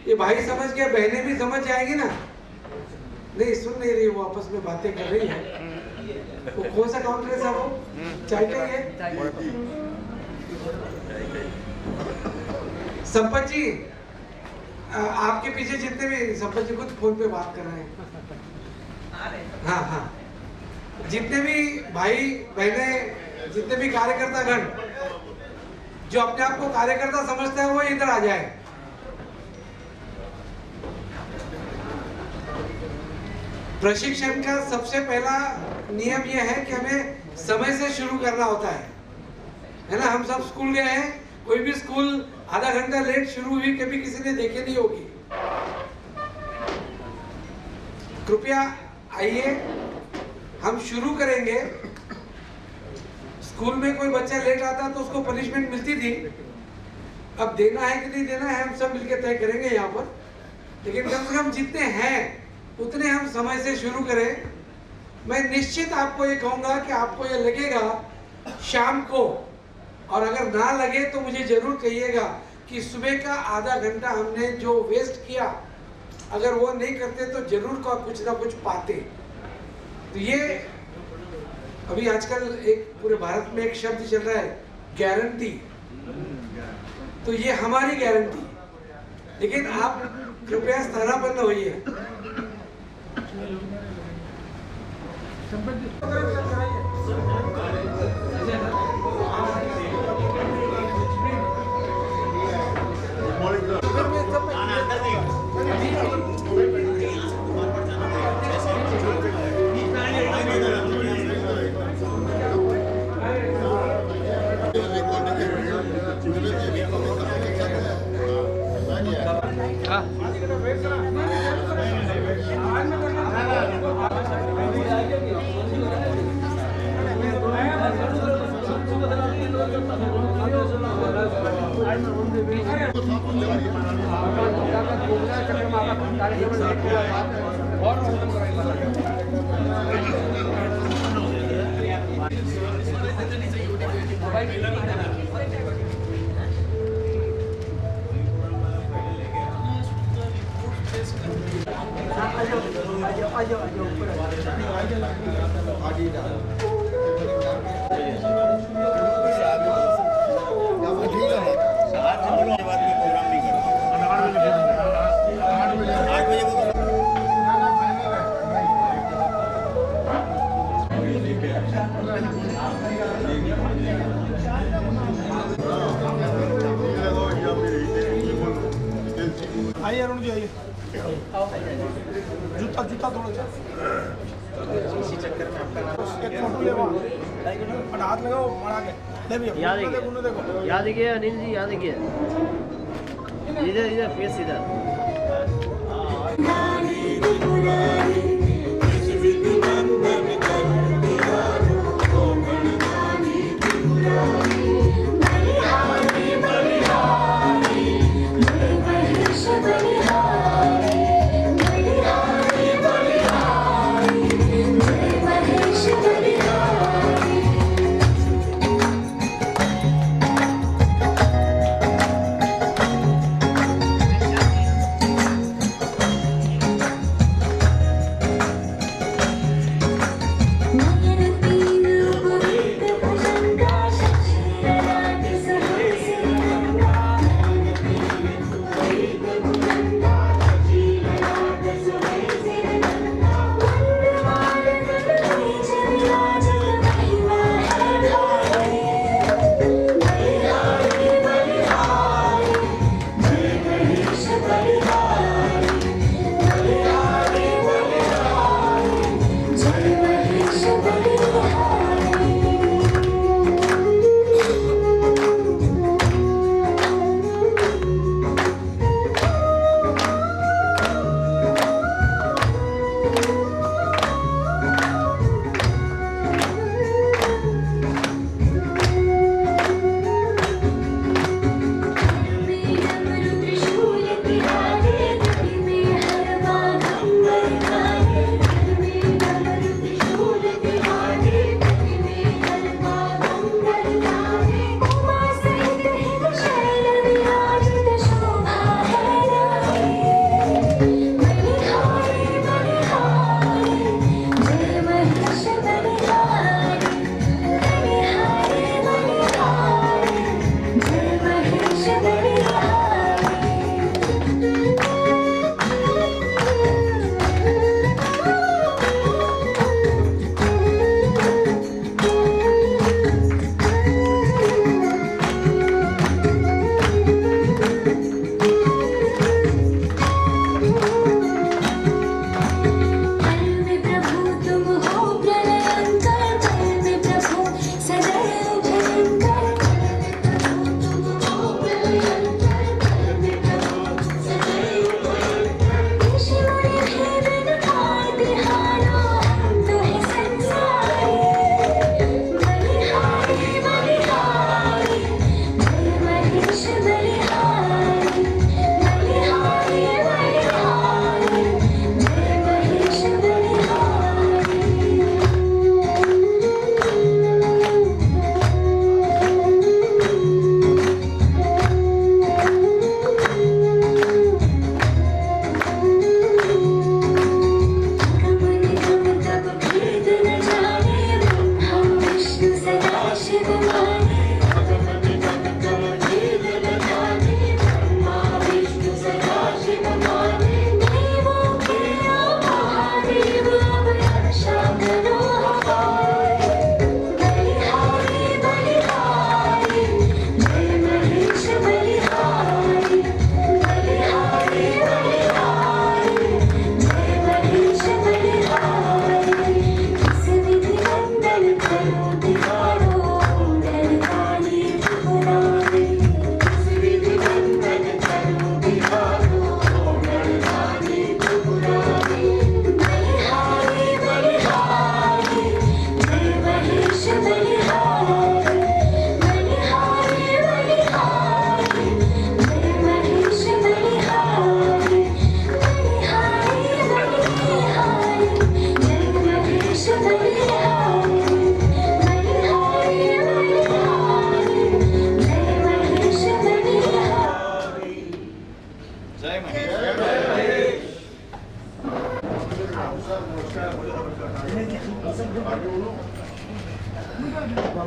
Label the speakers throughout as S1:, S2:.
S1: ये भाई समझ गया, बहनें भी समझ जाएगी ना। नहीं सुन नहीं रही, वो आपस में बातें कर रही है। वो कौन सा काउंटर है साहब? वो चाय का ही है। संपत जी, आपके पीछे जितने भी, संपत जी खुद फोन पे बात कर रहे हैं। हाँ हाँ, जितने भी भाई बहने, जितने भी कार्यकर्ता गण जो अपने आप को कार्यकर्ता समझता है वो इधर आ जाए। प्रशिक्षण का सबसे पहला नियम यह है कि हमें समय से शुरू करना होता है ना। हम सब स्कूल गए हैं, कोई भी स्कूल आधा घंटा लेट शुरू हुई कभी किसी ने देखे नहीं होगी। कृपया आइए, हम शुरू करेंगे। स्कूल में कोई बच्चा लेट आता तो उसको पनिशमेंट मिलती थी, अब देना है कि नहीं देना है हम सब मिलकर तय करेंगे यहाँ पर। लेकिन कम से कम जितने हैं उतने हम समय से शुरू करें। मैं निश्चित आपको ये कहूंगा कि आपको ये लगेगा शाम को, और अगर ना लगे तो मुझे जरूर कहिएगा कि सुबह का आधा घंटा हमने जो वेस्ट किया, अगर वो नहीं करते तो जरूर कुछ ना कुछ पाते। तो ये अभी आजकल एक पूरे भारत में एक शब्द चल रहा है, गारंटी। तो ये हमारी गारंटी, लेकिन आप कृपया स्थानापन्न होइए।
S2: आइए अरुण जी, आइए। जूता जूता थोड़ा एक फोटो ले वहाँ और हाथ लगाओ बना के।
S3: याद देखिए अनिल जी, याद देखिए इधर इधर फेस इधर।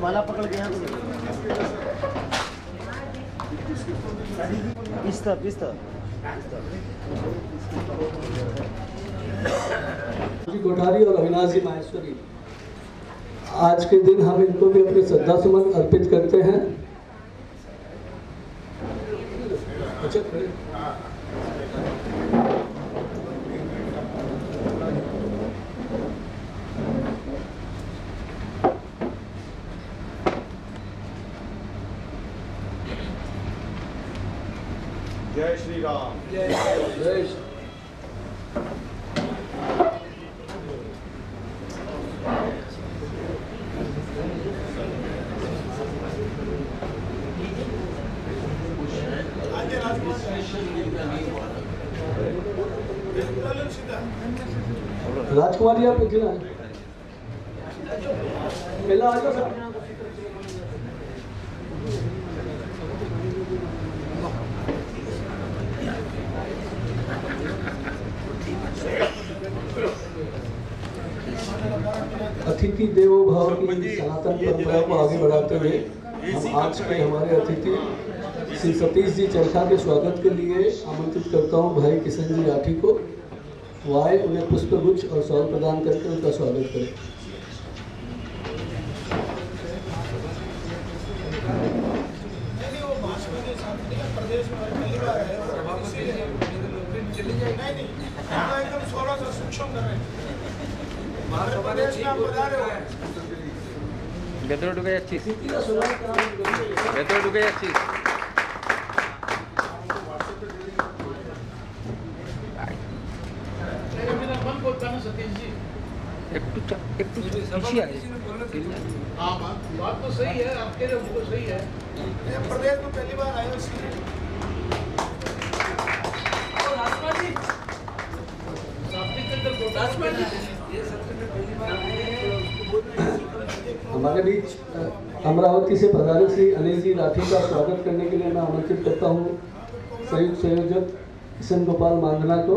S3: माला पकड़ के यहाँ पिस्ता पिस्ता
S4: जी कोठारी और अविनाश जी माहेश्वरी, आज के दिन हम इनको भी अपने श्रद्धा सुमन अर्पित करते हैं।
S5: जय श्री राम।
S4: जय राजकुमार जी, आप इतना पहला आ जाओ सर। अतिथि देवो भव की सनातन परंपरा को आगे बढ़ाते हुए हम आज के हमारे अतिथि श्री सतीश जी चरखा के स्वागत के लिए आमंत्रित करता हूं भाई किशन जी राठी को। वो आए, उन्हें पुष्पगुच्छ और शॉल प्रदान करके उनका स्वागत करें।
S2: प्रदेश में पहली बार है और इसीलिए नहीं एकदम 16 से सूक्ष्म कर रहे हैं। प्रदेश में आप बता रहे हो
S6: ভেতরে ঢুকে যাচ্ছিস ভেতরে ঢুকে যাচ্ছিস একটু একটু পিছিয়ে আছে
S2: हाँ बात तो सही है, आपके लिए बिल्कुल सही है। प्रदेश में पहली बार आए इसलिए
S4: हमारे बीच अमरावती से पधारे श्री अनिल जी राठी का स्वागत करने के लिए मैं आमंत्रित करता हूँ संयुक्त संयोजक किशन गोपाल मांगना को।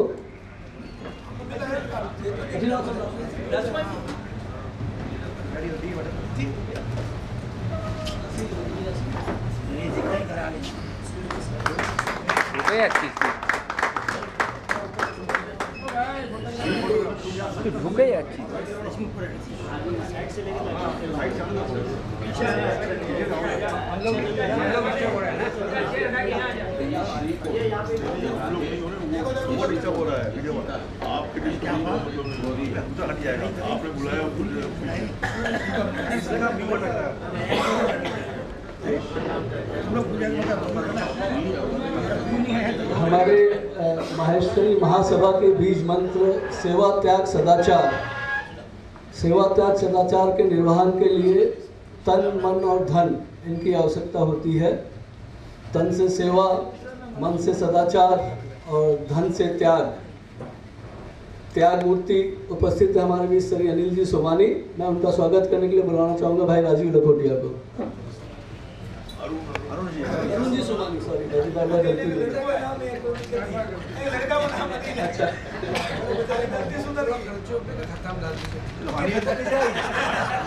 S6: ঢুকে যাচ্ছিস তুই ঢুকে যাচ্ছিস
S5: डिस्टर्ब हो रहा है वीडियो आपके हट जाएगा। आपने बुलाया
S4: हमारे माहेश्वरी महासभा के बीज मंत्र सेवा त्याग सदाचार, सेवा त्याग सदाचार के निर्वहन के लिए तन मन और धन इनकी आवश्यकता होती है। तन से सेवा, मन से सदाचार और धन से त्याग। त्याग मूर्ति उपस्थित है हमारे बीच श्री अनिल जी सोमानी। मैं उनका स्वागत करने के लिए बुलाना चाहूँगा भाई राजीव लखोटिया को। अरुण जी सोमानी, सॉरी गलती
S2: लड़का बना
S4: अच्छा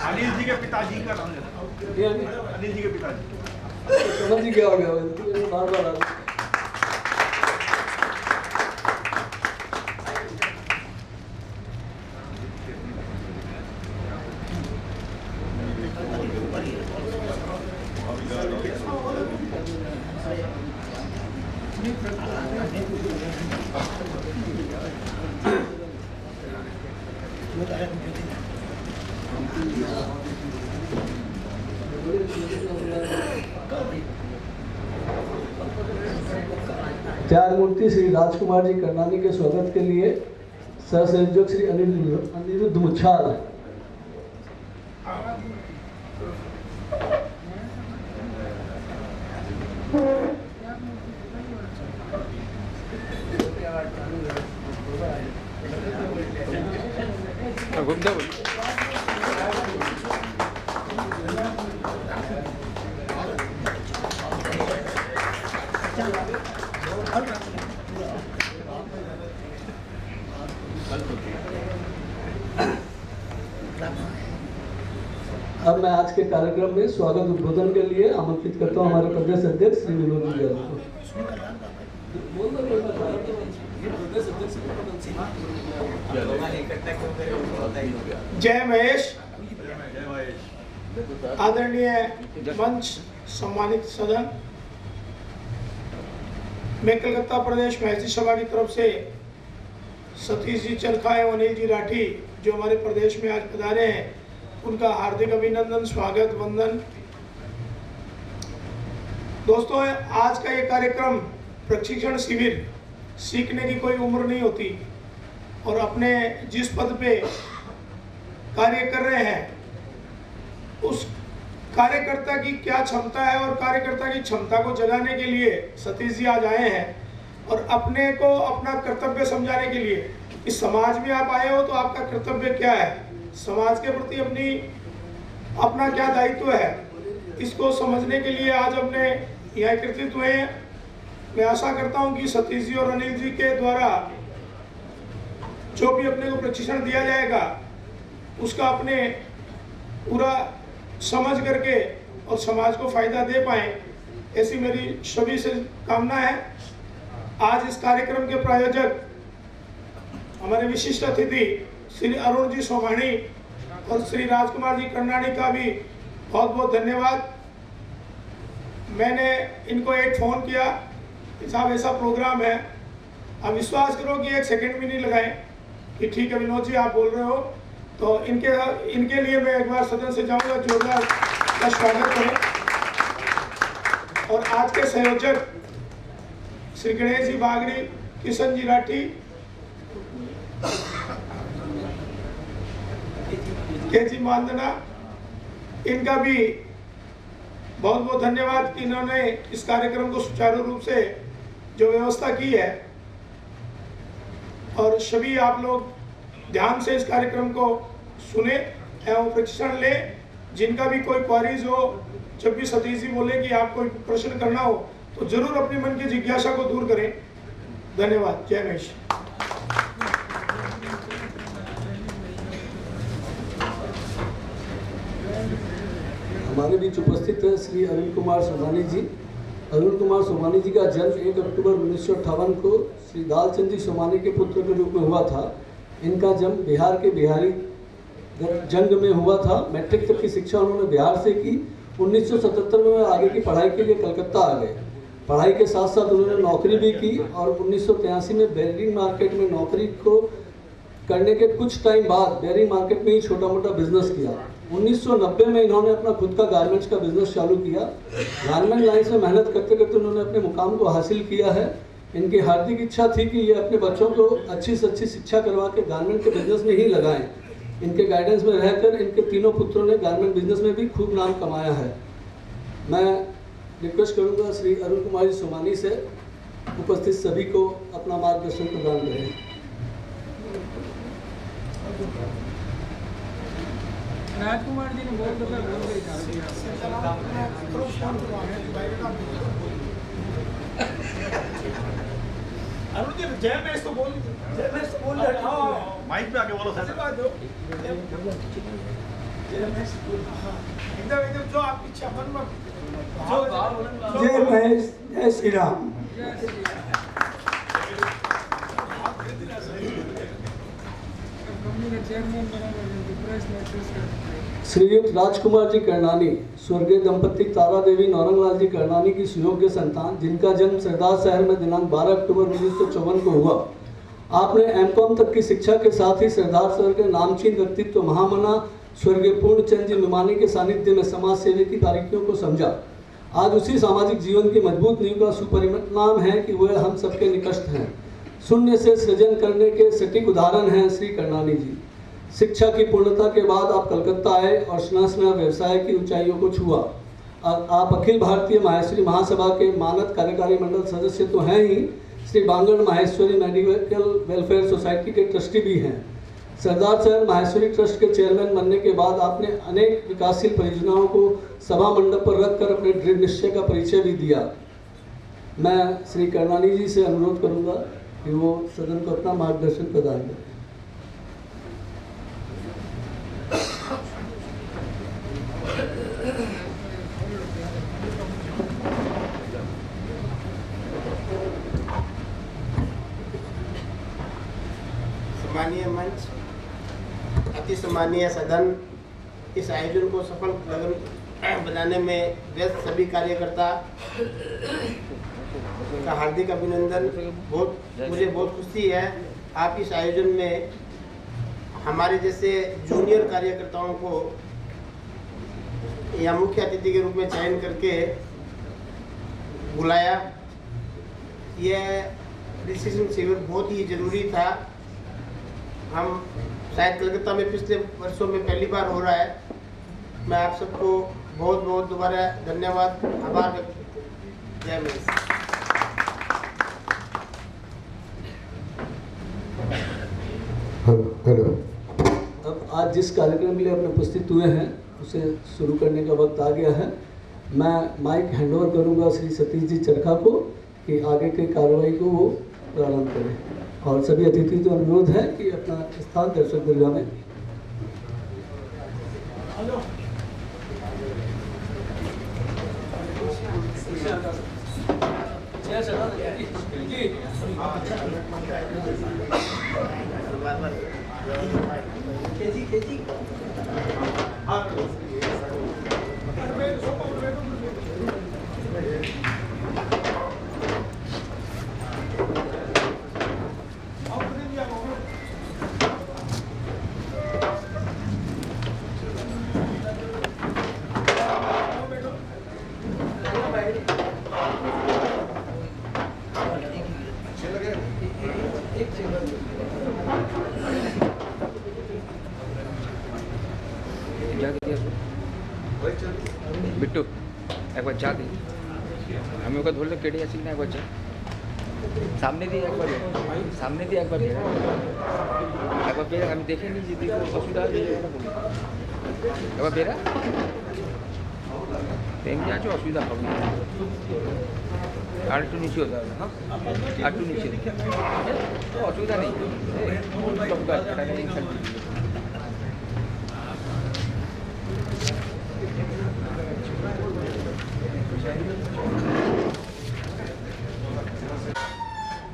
S5: अनिल जी के पिताजी का नाम लेना। अनिल जी के पिताजी
S4: समझ ही क्या हो गया बार बार त्याग मूर्ति श्री राजकुमार जी करनानी के स्वागत के लिए सह संयोजक श्री अनिरुद्ध मुच्छाल।
S6: ঘুমতে
S4: अब मैं आज के कार्यक्रम में स्वागत उद्बोधन के लिए आमंत्रित करता हूँ हमारे प्रदेश अध्यक्ष श्री विनोद जी यादव को।
S2: जय महेश। आदरणीय मंच, सम्मानित सदन, मैं कलकत्ता प्रदेश महर्षि सभा की तरफ से सतीश जी चरखा एवं अनिल जी राठी जो हमारे प्रदेश में आज पधारे हैं, उनका हार्दिक अभिनंदन, स्वागत, वंदन। दोस्तों, आज का ये कार्यक्रम प्रशिक्षण शिविर, सीखने की कोई उम्र नहीं होती और अपने जिस पद पे कार्य कर रहे हैं उस कार्यकर्ता की क्या क्षमता है और कार्यकर्ता की क्षमता को जगाने के लिए सतीश जी आज आए हैं और अपने को अपना कर्तव्य समझाने के लिए। इस समाज में आप आए हो तो आपका कर्तव्य क्या है, समाज के प्रति अपना क्या दायित्व है, इसको समझने के लिए आज हमने यहाँ एकत्रित हुए हैं। मैं आशा करता हूँ कि सतीश जी और अनिल जी के द्वारा जो भी अपने को प्रशिक्षण दिया जाएगा उसका अपने पूरा समझ करके और समाज को फायदा दे पाए, ऐसी मेरी सभी से कामना है। आज इस कार्यक्रम के प्रायोजक हमारे विशिष्ट अतिथि श्री अरुण जी सोमानी और श्री राजकुमार जी कर्नाणी का भी बहुत बहुत धन्यवाद। मैंने इनको एक फ़ोन किया कि साहब ऐसा प्रोग्राम है, आप विश्वास करो कि 1 सेकंड भी नहीं लगाए कि ठीक है विनोद जी आप बोल रहे हो, तो इनके लिए मैं एक बार सदन से जाऊंगा, जोरदार का स्वागत करें। और आज के संयोजक श्री गणेश जी बागड़ी, किशन जी राठी, के जी मानदना, इनका भी बहुत बहुत धन्यवाद कि इन्होंने इस कार्यक्रम को सुचारू रूप से जो व्यवस्था की है। और सभी आप लोग ध्यान से इस कार्यक्रम को सुने एवं प्रशिक्षण ले। जिनका भी कोई क्वारीज हो, जब भी सतीश जी बोले कि आप कोई प्रश्न करना हो तो जरूर अपने मन की जिज्ञासा को दूर करें। धन्यवाद। जय महेश।
S4: हमारे बीच उपस्थित है श्री अरुण कुमार सोमानी जी। अरुण कुमार सोमानी जी का जन्म 1 अक्टूबर 1958 को श्री दालचंद जी सोमानी के पुत्र के रूप में हुआ था। इनका जन्म बिहार के बिहारी जंग में हुआ था। मैट्रिक तक की शिक्षा उन्होंने बिहार से की। 1977 में आगे की पढ़ाई के लिए कलकत्ता आ गए। पढ़ाई के साथ साथ उन्होंने नौकरी भी की और 1983 में बेरिंग मार्केट में नौकरी को करने के कुछ टाइम बाद बेरिंग मार्केट में ही छोटा मोटा बिजनेस किया। 1990 में इन्होंने अपना खुद का गारमेंट्स का बिजनेस चालू किया। गारमेंट लाइन में मेहनत करते करते उन्होंने अपने मुकाम को हासिल किया है। इनकी हार्दिक इच्छा थी कि ये अपने बच्चों को अच्छी से अच्छी शिक्षा करवा के गारमेंट के बिजनेस में ही लगाएं। इनके गाइडेंस में रहकर इनके तीनों पुत्रों ने गारमेंट बिजनेस में भी खूब नाम कमाया है। मैं रिक्वेस्ट करूंगा श्री अरुण कुमार जी सोमानी से उपस्थित सभी को अपना मार्गदर्शन प्रदान करें।
S1: राजकुमार जी ने बहुत बोल गई
S2: अरुण जी, जय महेश तो बोल, जय महेश तो बोल रहे। हाँ,
S5: माइक पे आके बोलो सर।
S2: एकदम जो आपकी इच्छा मन में
S7: जय महेश, जय श्री राम।
S4: श्रीयुक्त राजकुमार जी कर्नानी स्वर्गीय दंपति तारा देवी नौरंगलाल जी कर्नानी की सुयोग्य संतान, जिनका जन्म सरदार शहर में दिनांक 12 अक्टूबर 1954 को हुआ। आपने एमकॉम तक की शिक्षा के साथ ही सरदार शहर के नामचीन व्यक्तित्व महामना स्वर्गीय पूर्णचंद जी मिमानी के सानिध्य में समाज सेवा की बारीकियों को समझा। आज उसी सामाजिक जीवन की मजबूत नींव का सुपरिणाम है कि वह हम सबके निकटस्थ हैं। शून्य से सृजन करने के सटीक उदाहरण हैं श्री कर्नानी जी। शिक्षा की पूर्णता के बाद आप कलकत्ता आए और स्नातक व्यवसाय की ऊंचाइयों को छुआ। आप अखिल भारतीय माहेश्वरी महासभा के मानद कार्यकारी मंडल सदस्य तो हैं ही, Shri Bangad Maheshwari medical welfare society के ट्रस्टी भी हैं। सरदार शहर माहेश्वरी ट्रस्ट के चेयरमैन बनने के बाद आपने अनेक विकासशील परियोजनाओं को सभा मंडप पर रखकर अपने दृढ़ निश्चय का परिचय भी दिया। मैं श्री कर्नानी जी से अनुरोध करूंगा कि वो सदन को अपना मार्गदर्शन प्रदान करें।
S8: सम्मानीय मंच, अति सम्मानीय सदन, इस आयोजन को सफल बनाने में व्यस्त सभी कार्यकर्ता का हार्दिक अभिनंदन। मुझे बहुत खुशी है आप इस आयोजन में हमारे जैसे जूनियर कार्यकर्ताओं को या मुख्य अतिथि के रूप में चयन करके बुलाया। यह डिसीजन शिविर बहुत ही जरूरी था। हम शायद कलकत्ता में पिछले वर्षों में पहली बार हो रहा है। मैं आप सबको बहुत बहुत दोबारा धन्यवाद, आभार व्यक्त करता हूं। जय महेश।
S4: हेलो। अब आज जिस कार्यक्रम के लिए अपने उपस्थित हुए हैं उसे शुरू करने का वक्त आ गया है। मैं माइक हैंडओवर करूंगा श्री सतीश जी चरखा को कि आगे की कार्रवाई को वो प्रारंभ करें, और सभी अतिथि तो अनुरोध है कि अपना स्थान दर्शक दीर्घा में।
S6: बिट्टू एक बार जा दी हमें का धोले केड़ी आसी ना एक बार जा सामने दी एक बार सामने दी एक बार बेरा हम देखे नहीं जी देखो असुविधा एक बार बेरा तेम जा जो असुविधा हो आटू नीचे होता है। हाँ आटू नीचे तो असुविधा नहीं।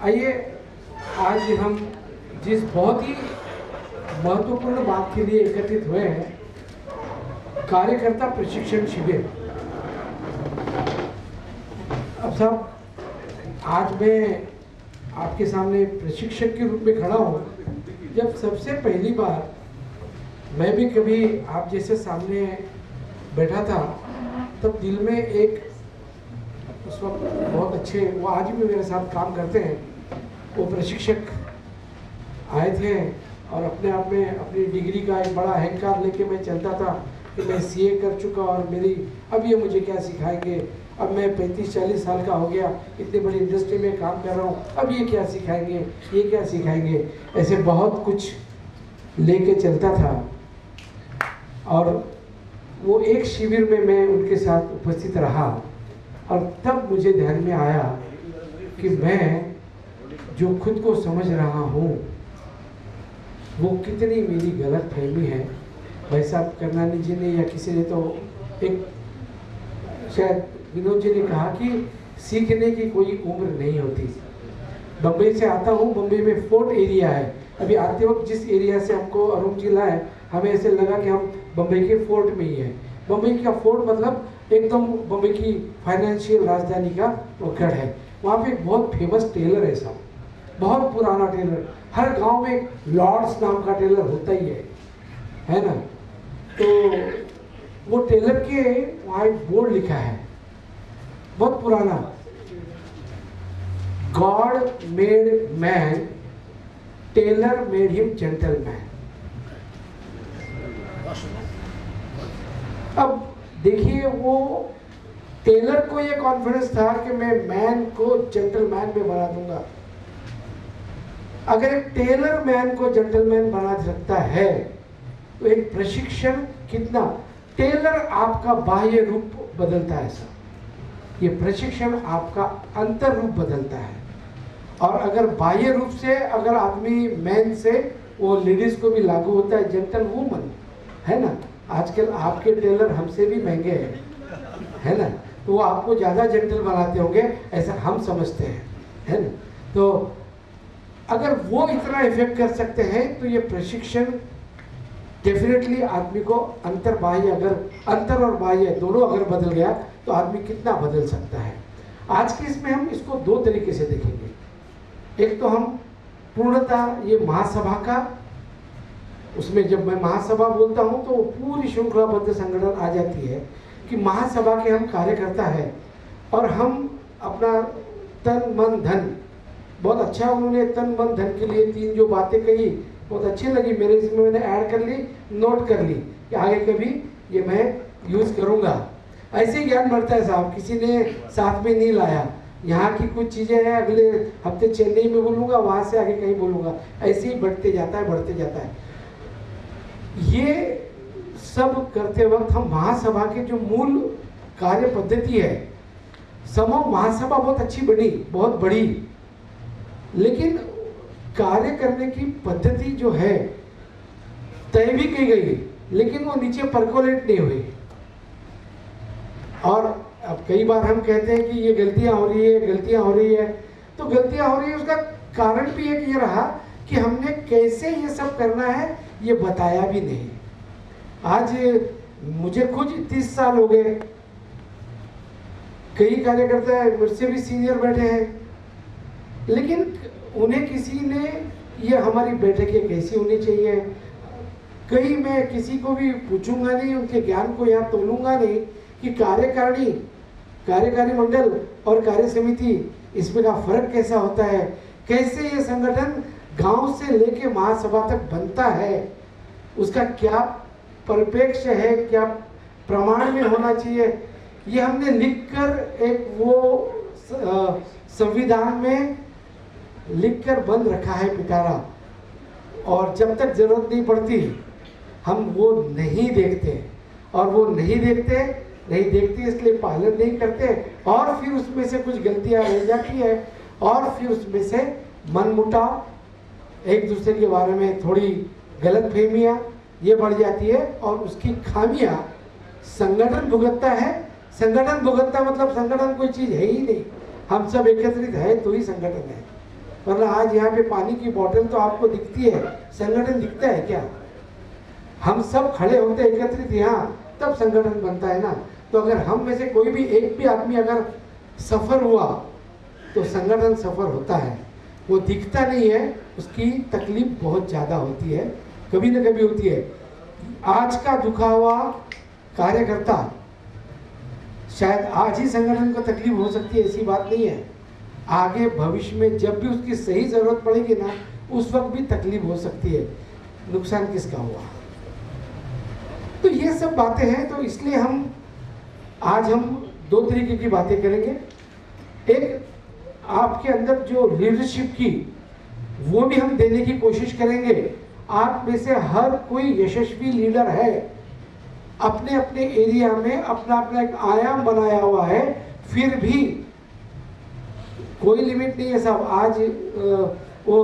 S1: आइए आज हम जिस बहुत ही महत्वपूर्ण बात के लिए एकत्रित हुए हैं, कार्यकर्ता प्रशिक्षण शिविर। अब साहब, आज मैं आपके सामने प्रशिक्षक के रूप में खड़ा हूँ। जब सबसे पहली बार मैं भी कभी आप जैसे सामने बैठा था, तब दिल में एक उस वक्त बहुत अच्छे, वो आज भी मेरे साथ काम करते हैं, वो प्रशिक्षक आए थे और अपने आप में अपनी डिग्री का एक बड़ा अहंकार लेके मैं चलता था कि मैं सीए कर चुका और मेरी अब ये मुझे क्या सिखाएंगे, अब मैं 35-40 साल का हो गया, इतनी बड़ी इंडस्ट्री में काम कर रहा हूँ, अब ये क्या सिखाएंगे, ये क्या सिखाएंगे, ऐसे बहुत कुछ लेके चलता था। और वो एक शिविर में मैं उनके साथ उपस्थित रहा और तब मुझे ध्यान में आया कि मैं जो खुद को समझ रहा हूँ वो कितनी मेरी गलत फहमी है। भाई साहब करनानी जी ने या किसी ने तो एक शायद विनोद जी ने कहा कि सीखने की कोई उम्र नहीं होती। बम्बई से आता हूँ, बम्बई में फोर्ट एरिया है। अभी आते वक्त जिस एरिया से हमको अरुण जी लाए, हमें ऐसे लगा कि हम बम्बई के फोर्ट में ही है। बम्बई का फोर्ट मतलब एकदम बम्बई की फाइनेंशियल राजधानी का वो गढ़ है। वहाँ पे एक बहुत फेमस टेलर है साहब, बहुत पुराना टेलर। हर गांव में एक लॉर्ड्स नाम का टेलर होता ही है ना। तो वो टेलर के वहाँ एक बोर्ड लिखा है बहुत पुराना, God made man, tailor made him gentleman. अब देखिए, वो टेलर को ये कॉन्फिडेंस था कि मैं मैन को जेंटलमैन में बना दूंगा। अगर एक टेलर मैन को जेंटलमैन बना सकता है तो एक प्रशिक्षण कितना, टेलर आपका बाह्य रूप बदलता है सर, ये प्रशिक्षण आपका अंतर रूप बदलता है। और अगर बाह्य रूप से अगर आदमी मैन से वो लेडीज को भी लागू होता है, जेंटल वुमन है ना, आजकल आपके टेलर हमसे भी महंगे हैं, है ना, तो वो आपको ज़्यादा जेंटल बनाते होंगे, ऐसा हम समझते हैं, है ना। तो अगर वो इतना इफेक्ट कर सकते हैं तो ये प्रशिक्षण डेफिनेटली आदमी को अंतर और बाह्य दोनों अगर बदल गया तो आदमी कितना बदल सकता है। आज के इसमें हम इसको दो तरीके से देखेंगे। एक तो हम पूर्णतः ये महासभा का, उसमें जब मैं महासभा बोलता हूँ तो पूरी श्रृंखलाबद्ध संगठन आ जाती है कि महासभा के हम कार्यकर्ता है और हम अपना तन मन धन, बहुत अच्छा उन्होंने तन मन धन के लिए 3 जो बातें कही बहुत अच्छी लगी मेरे, इसमें मैंने ऐड कर ली, नोट कर ली कि आगे कभी ये मैं यूज़ करूँगा। ऐसे ज्ञान बढ़ता है साहब, किसी ने साथ में नहीं लाया, यहाँ की कुछ चीज़ें हैं अगले हफ्ते चेन्नई में बोलूँगा, वहाँ से आगे कहीं बोलूँगा, ऐसे ही बढ़ते जाता है। ये सब करते वक्त हम महासभा के जो मूल कार्य पद्धति है, समूह महासभा बहुत अच्छी बनी, बहुत बड़ी, लेकिन कार्य करने की पद्धति जो है तय भी की गई, लेकिन वो नीचे परकोलेट नहीं हुई। और अब कई बार हम कहते हैं कि ये गलतियां हो रही है, तो गलतियां हो रही है, उसका कारण भी एक ये रहा कि हमने कैसे ये सब करना है ये बताया भी नहीं। आज मुझे खुद 30 साल हो गए, कई कार्यकर्ता मुझसे भी सीनियर बैठे हैं, लेकिन उन्हें किसी ने ये हमारी बैठकें कैसी होनी चाहिए, कहीं मैं किसी को भी पूछूंगा नहीं, उनके ज्ञान को यहाँ तोलूंगा नहीं कि कार्यकारी मंडल और कार्य समिति इसमें का फर्क कैसा होता है, कैसे ये संगठन गांव से लेके महासभा तक बनता है, उसका क्या परिप्रेक्ष्य है, क्या प्रमाण में होना चाहिए, ये हमने लिखकर एक वो संविधान में लिखकर बंद रखा है पिटारा, और जब तक जरूरत नहीं पड़ती हम वो नहीं देखते, और वो नहीं देखते इसलिए पालन नहीं करते, और फिर उसमें से कुछ गलतियां रह जाती है, और फिर उसमें से मनमुटाव, एक दूसरे के बारे में थोड़ी गलतफहमियां ये बढ़ जाती है, और उसकी खामियां संगठन भुगतता है। संगठन भुगतता मतलब संगठन कोई चीज़ है ही नहीं, हम सब एकत्रित है तो ही संगठन है, वरना आज यहाँ पे पानी की बोतल तो आपको दिखती है, संगठन दिखता है क्या? हम सब खड़े होते एकत्रित यहाँ तब संगठन बनता है ना। तो अगर हम में से कोई भी एक भी आदमी अगर सफर हुआ तो संगठन सफर होता है, वो दिखता नहीं है, उसकी तकलीफ बहुत ज़्यादा होती है, कभी न कभी होती है। आज का दुखा हुआ कार्यकर्ता शायद आज ही संगठन को तकलीफ हो सकती है, ऐसी बात नहीं है, आगे भविष्य में जब भी उसकी सही जरूरत पड़ेगी ना उस वक्त भी तकलीफ हो सकती है, नुकसान किसका हुआ। तो ये सब बातें हैं, तो इसलिए आज हम 2 तरीके की बातें करेंगे। एक आपके अंदर जो लीडरशिप की वो भी हम देने की कोशिश करेंगे। आप में से हर कोई यशस्वी लीडर है, अपने अपने एरिया में अपना अपना एक आयाम बनाया हुआ है, फिर भी कोई लिमिट नहीं है साहब। आज वो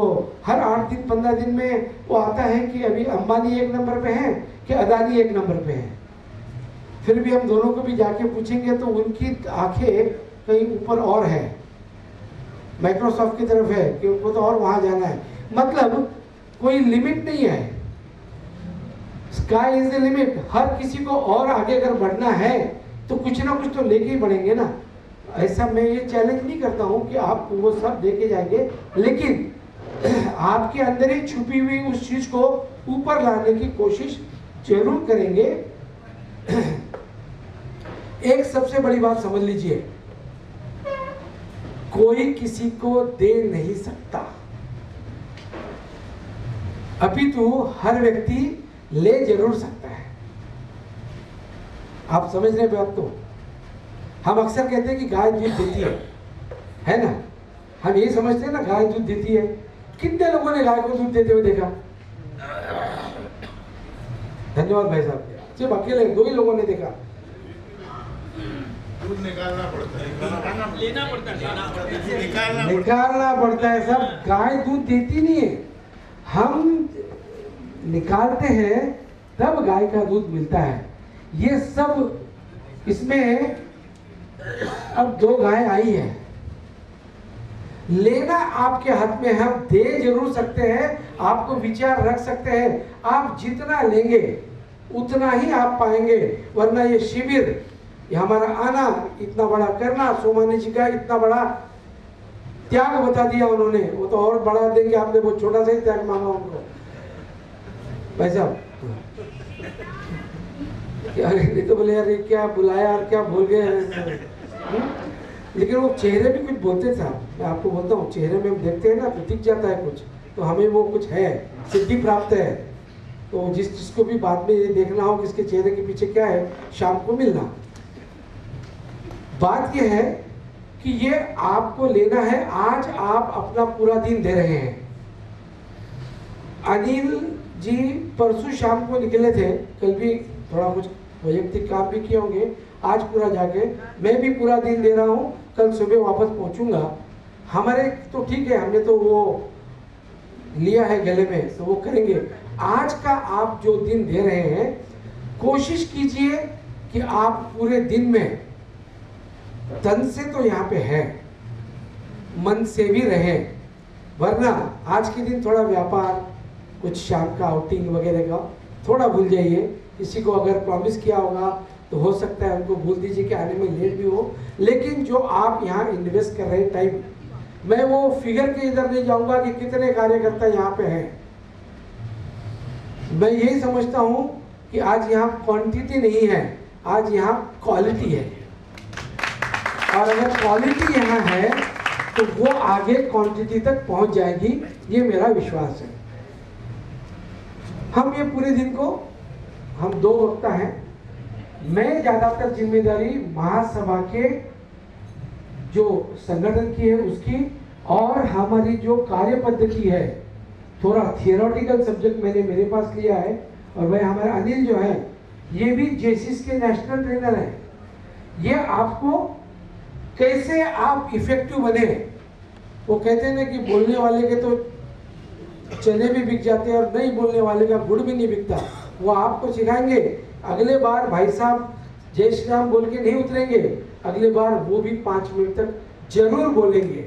S1: हर 8 दिन 15 दिन में वो आता है कि अभी अंबानी 1 नंबर पे है कि अदानी 1 नंबर पे है, फिर भी हम दोनों को भी जाके पूछेंगे तो उनकी आंखें कहीं ऊपर और है, माइक्रोसॉफ्ट की तरफ है कि उनको तो और वहां जाना है। मतलब कोई लिमिट नहीं है, स्काई इज द लिमिट। हर किसी को और आगे अगर बढ़ना है तो कुछ ना कुछ तो लेके ही बढ़ेंगे ना। ऐसा मैं ये चैलेंज नहीं करता हूँ कि आप वो सब देके जाएंगे, लेकिन आपके अंदर ही छुपी हुई उस चीज को ऊपर लाने की कोशिश जरूर करेंगे। एक सबसे बड़ी बात समझ लीजिए, कोई किसी को दे नहीं सकता, अपितु हर व्यक्ति ले जरूर सकता है। आप समझ रहे बात को? हम अक्सर कहते हैं कि गाय दूध देती है ना, हम यही समझते हैं ना गाय दूध देती है। कितने लोगों ने गाय को दूध देते हुए देखा? धन्यवाद भाई साहब, सिर्फ अकेले 2 ही लोगों ने देखा।
S5: दूध निकालना पड़ता है,
S8: लेना पड़ता है,
S1: निकालना पड़ता है सब। गाय दूध देती नहीं है, हम निकालते हैं तब गाय का दूध मिलता है। ये सब इसमें अब 2 गाय आई है, लेना आपके हाथ में है। हम दे जरूर सकते हैं, आपको विचार रख सकते हैं, आप जितना लेंगे उतना ही आप पाएंगे। वरना ये शिविर, ये हमारा आना, इतना बड़ा करना, सोमानी जी का इतना बड़ा त्याग बता दिया उन्होंने, वो तो और बड़ा देंगे, आपने वो छोटा सा ही त्याग मांगा उनको। भाई साहब यार नहीं तो बोले यार ये क्या बुलाया और क्या भूल गए। लेकिन वो चेहरे भी कुछ बोलते थे। मैं आपको बोलता हूँ, चेहरे में हम देखते हैं ना तो दिख जाता है कुछ, तो हमें वो कुछ है, सिद्धि प्राप्त है। तो जिसको भी बाद में ये देखना हो कि इसके चेहरे के पीछे क्या है, शाम को मिलना। बात ये है कि ये आपको लेना है। आज आप अपना पूरा दिन दे रहे हैं। अनिल जी परसों शाम को निकले थे, कल भी थोड़ा कुछ वैयक्तिक काम भी किए होंगे, आज पूरा जाके मैं भी पूरा दिन दे रहा हूँ, कल सुबह वापस पहुँचूंगा। हमारे तो ठीक है, हमने तो वो लिया है गले में, तो वो करेंगे। आज का आप जो दिन दे रहे हैं, कोशिश कीजिए कि आप पूरे दिन में तन से तो यहाँ पे है, मन से भी रहे। वरना आज के दिन थोड़ा व्यापार, कुछ शाम का आउटिंग वगैरह का थोड़ा भूल जाइए। किसी को अगर प्रॉमिस किया होगा तो हो सकता है उनको भूल दीजिए कि आने में लेट भी हो। लेकिन जो आप यहाँ इन्वेस्ट कर रहे हैं टाइम, मैं वो फिगर के इधर नहीं जाऊंगा कि कितने कार्यकर्ता यहाँ पे हैं। मैं यही समझता हूँ कि आज यहाँ क्वांटिटी नहीं है, आज यहाँ क्वालिटी है। और अगर क्वालिटी यहाँ है तो वो आगे क्वांटिटी तक पहुँच जाएगी, ये मेरा विश्वास है। हम ये पूरे दिन को, हम 2 वक्ता हैं, मैं ज़्यादातर जिम्मेदारी महासभा के जो संगठन की है उसकी, और हमारी जो कार्य पद्धति है, थोड़ा थियोरेटिकल सब्जेक्ट मैंने मेरे पास लिया है। और वह हमारे अनिल जो है, ये भी जेसिस के नेशनल ट्रेनर हैं। ये आपको कैसे आप इफेक्टिव बने, वो कहते हैं ना कि बोलने वाले के तो चने भी बिक जाते हैं और नहीं बोलने वाले का गुड़ भी नहीं बिकता। वो आपको सिखाएंगे। अगले बार भाई साहब जय श्री राम बोल के नहीं उतरेंगे, अगले बार वो भी 5 मिनट तक जरूर बोलेंगे।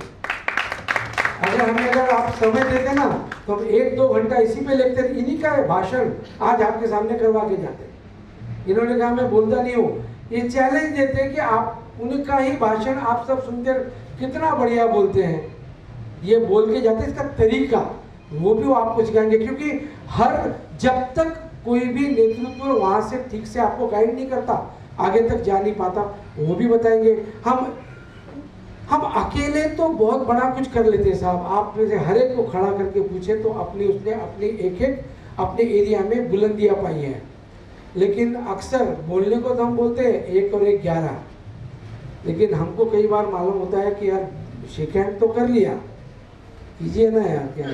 S1: अगर आप समय देते ना तो हम 1-2 घंटा इसी पे लेते। इन्हीं का भाषण आज आपके सामने करवा के जाते। इन्होंने कहा मैं बोलता नहीं हूँ, ये चैलेंज देते कि आप उनका ही भाषण आप सब सुनते, कितना बढ़िया बोलते हैं, ये बोल के जाते। इसका तरीका वो भी वो आपको सिखाएंगे, क्योंकि जब तक कोई भी नेतृत्व वहाँ से ठीक से आपको गाइड नहीं करता, आगे तक जा नहीं पाता, वो भी बताएंगे। हम अकेले तो बहुत बड़ा कुछ कर लेते हैं साहब। आप में से हर एक को खड़ा करके पूछे तो उसने अपनी एक अपने एरिया में बुलंदियाँ पाई हैं। लेकिन अक्सर बोलने को तो हम बोलते हैं 1 और 1 11, लेकिन हमको कई बार मालूम होता है कि यार शेक हैंड तो कर लिया, कीजिए ना यार, क्या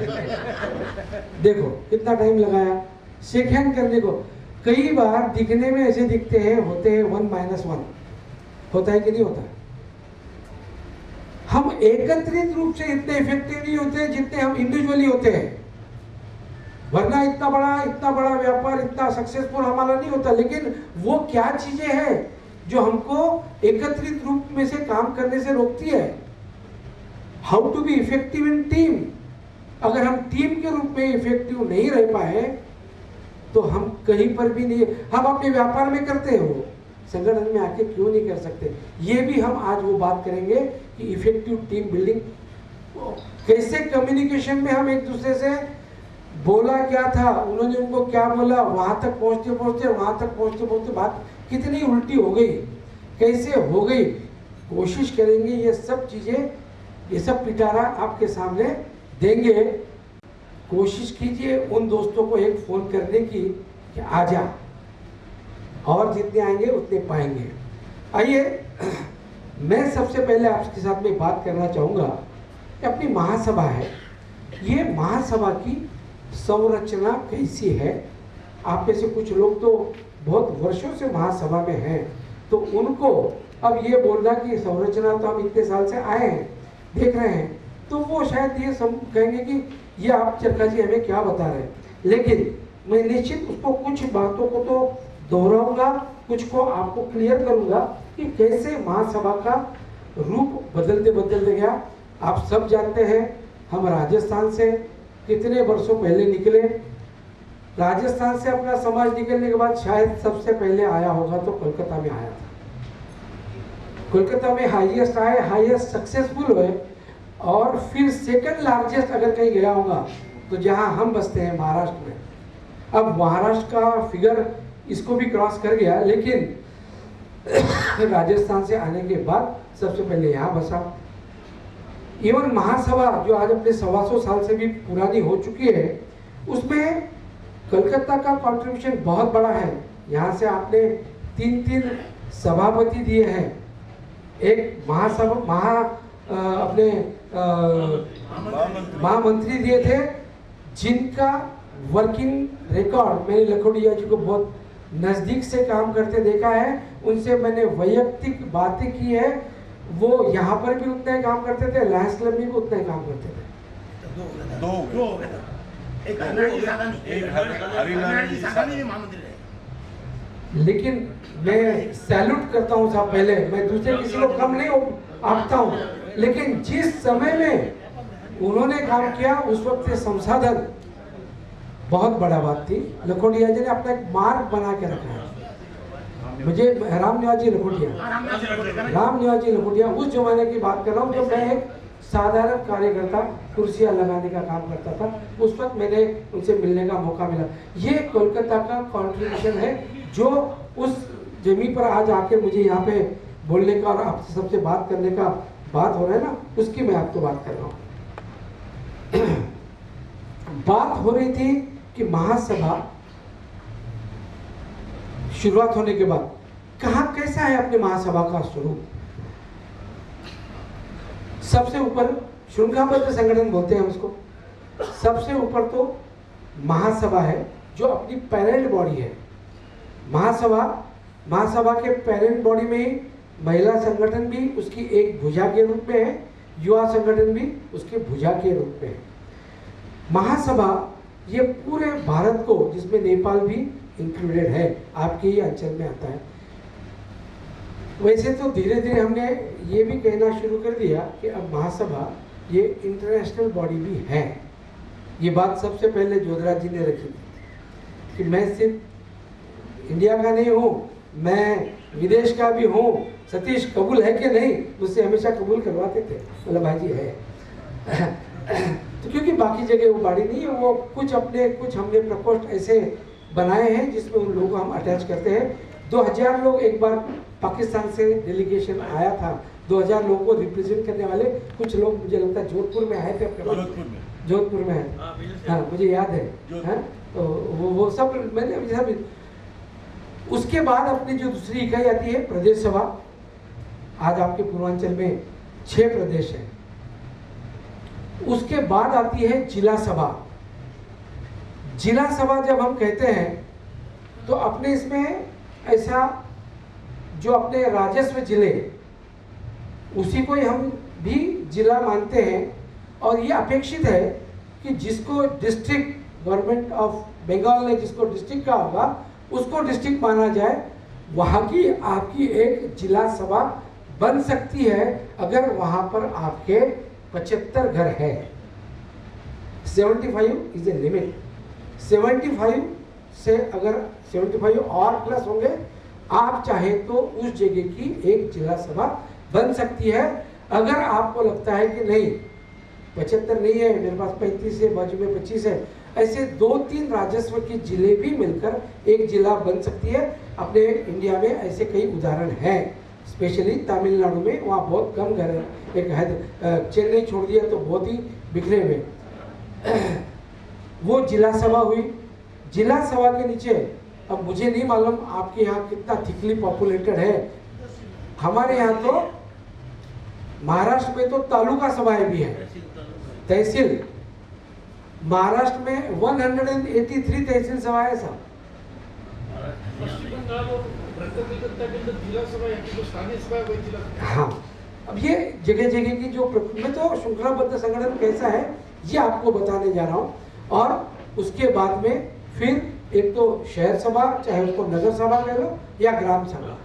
S1: देखो कितना टाइम लगाया शेक हैंड करने को। कई बार दिखने में ऐसे दिखते हैं, होते हैं 1-1, होता है कि नहीं होता। हम एकत्रित रूप से इतने इफेक्टिव नहीं होते जितने हम इंडिविजुअली होते हैं। वरना इतना बड़ा व्यापार, इतना सक्सेसफुल हमारा नहीं होता। लेकिन वो क्या चीजें हैं जो हमको एकत्रित रूप में से काम करने से रोकती है। How to be effective in team. अगर हम टीम के रूप में इफेक्टिव नहीं रह पाए तो हम कहीं पर भी नहीं, हम अपने व्यापार में करते हैं, वो संगठन में आके क्यों नहीं कर सकते। ये भी हम आज वो बात करेंगे कि इफेक्टिव टीम बिल्डिंग कैसे, कम्युनिकेशन में हम एक दूसरे से बोला क्या था, उन्होंने उनको क्या बोला, वहां तक पहुंचते बात कितनी उल्टी हो गई, कैसे हो गई। कोशिश करेंगे ये सब चीजें, ये सब पिटारा आपके सामने देंगे। कोशिश कीजिए उन दोस्तों को एक फोन करने की कि आ जा, और जितने आएंगे उतने पाएंगे। आइए, मैं सबसे पहले आपके साथ में बात करना चाहूँगा कि अपनी महासभा है, ये महासभा की संरचना कैसी है। आप में से कुछ लोग तो बहुत वर्षों से महासभा में हैं, तो उनको अब ये बोलना कि संरचना तो हम इतने साल से आए हैं, देख रहे हैं, तो वो शायद ये कहेंगे कि ये आप चरखा जी हमें क्या बता रहे हैं। लेकिन मैं निश्चित उसको कुछ बातों को तो दोहराऊंगा, कुछ को आपको क्लियर करूंगा कि कैसे महासभा का रूप बदलते बदलते गया। आप सब जानते हैं हम राजस्थान से कितने वर्षों पहले निकले। राजस्थान से अपना समाज निकलने के बाद शायद सबसे पहले आया होगा तो कोलकाता में आया था। कोलकाता में हाईएस्ट आए, हाईएस्ट सक्सेसफुल हुए, और फिर सेकंड लार्जेस्ट अगर कहीं गया होगा तो जहां हम बसते हैं महाराष्ट्र में। अब महाराष्ट्र का फिगर इसको भी क्रॉस कर गया, लेकिन राजस्थान से आने के बाद सबसे पहले यहाँ बसा। इवन महासभा जो आज अपने 125 साल से भी पुरानी हो चुकी है, उसमें कलकत्ता का कंट्रीब्यूशन बहुत बड़ा है। यहाँ से आपने 3 सभापति दिए हैं, एक महासभा अपने महामंत्री दिए थे, जिनका वर्किंग रिकॉर्ड मैंने लखोटिया जी को बहुत नज़दीक से काम करते देखा है, उनसे मैंने वैयक्तिक बातें की है। वो यहाँ पर भी उतना ही काम करते थे, लायंस क्लब में भी उतना ही काम करते थे।
S5: दो
S1: लेकिन मैं सैल्यूट करता हूँ साहब, पहले मैं दूसरे किसी को कम नहीं आंकता हूँ, लेकिन जिस समय में उन्होंने काम किया उस वक्त ये संसाधन बहुत बड़ा बात थी। लखोटिया जी ने अपना एक मार्ग बना के रखा है। मुझे राम निवास जी लखोटिया उस जमाने की बात कर रहा हूँ जब मैं एक साधारण कार्यकर्ता कुर्सियां लगाने का काम करता था। उस वक्त मैंने उनसे मिलने का मौका मिला। ये कोलकाता का कंट्रीब्यूशन है जो उस जमीन पर आज आके मुझे यहाँ पे बोलने का और आपसे सबसे बात करने का बात हो रहा है ना, उसकी मैं आपको बात कर रहा हूँ। बात हो रही थी कि महासभा शुरुआत होने के बाद कहाँ कैसा है अपने महासभा का स्वरूप। सबसे ऊपर श्रृंखलाबद्ध संगठन बोलते हैं उसको। सबसे ऊपर तो महासभा है जो अपनी पेरेंट बॉडी है। महासभा के पेरेंट बॉडी में ही महिला संगठन भी उसकी एक भुजा के रूप में है, युवा संगठन भी उसकी भुजा के रूप में है। महासभा ये पूरे भारत को, जिसमें नेपाल भी इंक्लूडेड है, आपके ही अंचल में आता है। वैसे तो धीरे धीरे हमने ये भी कहना शुरू कर दिया कि अब महासभा ये इंटरनेशनल बॉडी भी है। ये बात सबसे पहले जोधरा जी ने रखी थी कि मैं सिर्फ इंडिया का नहीं हूँ, मैं विदेश का भी हूँ। सतीश कबूल है कि नहीं, मुझसे हमेशा कबूल करवाते थे, मतलब भाई जी है। तो क्योंकि बाकी जगह वो बॉडी नहीं है, वो कुछ हमने प्रकोष्ठ ऐसे बनाए हैं जिसमें उन लोगों को हम अटैच करते हैं। 2000 लोग एक बार पाकिस्तान से डेलीगेशन आया था, 2000 लोगों को रिप्रेजेंट करने वाले। कुछ लोग मुझे लगता है जोधपुर में आए थे अपने पास, जोधपुर में है, हाँ मुझे याद है। तो वो सब मैंने उसके बाद अपनी जो दूसरी इकाई आती है प्रदेश सभा। आज आपके पूर्वांचल में 6 प्रदेश हैं। उसके बाद आती है जिला सभा। जिला सभा जब हम कहते हैं तो अपने इसमें ऐसा जो अपने राजस्व जिले, उसी को ही हम भी जिला मानते हैं। और ये अपेक्षित है कि जिसको डिस्ट्रिक्ट गवर्नमेंट ऑफ बंगाल ने जिसको डिस्ट्रिक्ट का होगा उसको डिस्ट्रिक्ट माना जाए। वहाँ की आपकी एक जिला सभा बन सकती है अगर वहाँ पर आपके 75 घर है। 75 इज ए लिमिट। 75 से अगर 75 और प्लस होंगे, आप चाहे तो उस जगह की एक जिला सभा बन सकती है। अगर आपको लगता है कि नहीं 75 नहीं है, मेरे पास 35 है, बाजू में 25 है, ऐसे 2-3 राजस्व के जिले भी मिलकर एक जिला बन सकती है। अपने इंडिया में ऐसे कई उदाहरण हैं, स्पेशली तमिलनाडु में, वहाँ बहुत कम घर है। एक चेन्नई छोड़ दिया तो बहुत ही बिखरे हुए। वो जिला सभा हुई। जिला सभा के नीचे, अब मुझे नहीं मालूम आपके यहाँ कितना थिकली पॉपुलेटेड है, हमारे यहाँ तो महाराष्ट्र में तो तालुका सभाएं भी हैं, तहसील। महाराष्ट्र में 183 तहसील सभाएं साहब। हाँ, अब ये जगह जगह की जो मैं तो श्रृंखलाबद्ध संगठन कैसा है ये आपको बताने जा रहा हूँ। और उसके बाद में फिर एक तो शहर सभा, चाहे उसको नगर सभा ले लो या ग्राम सभा,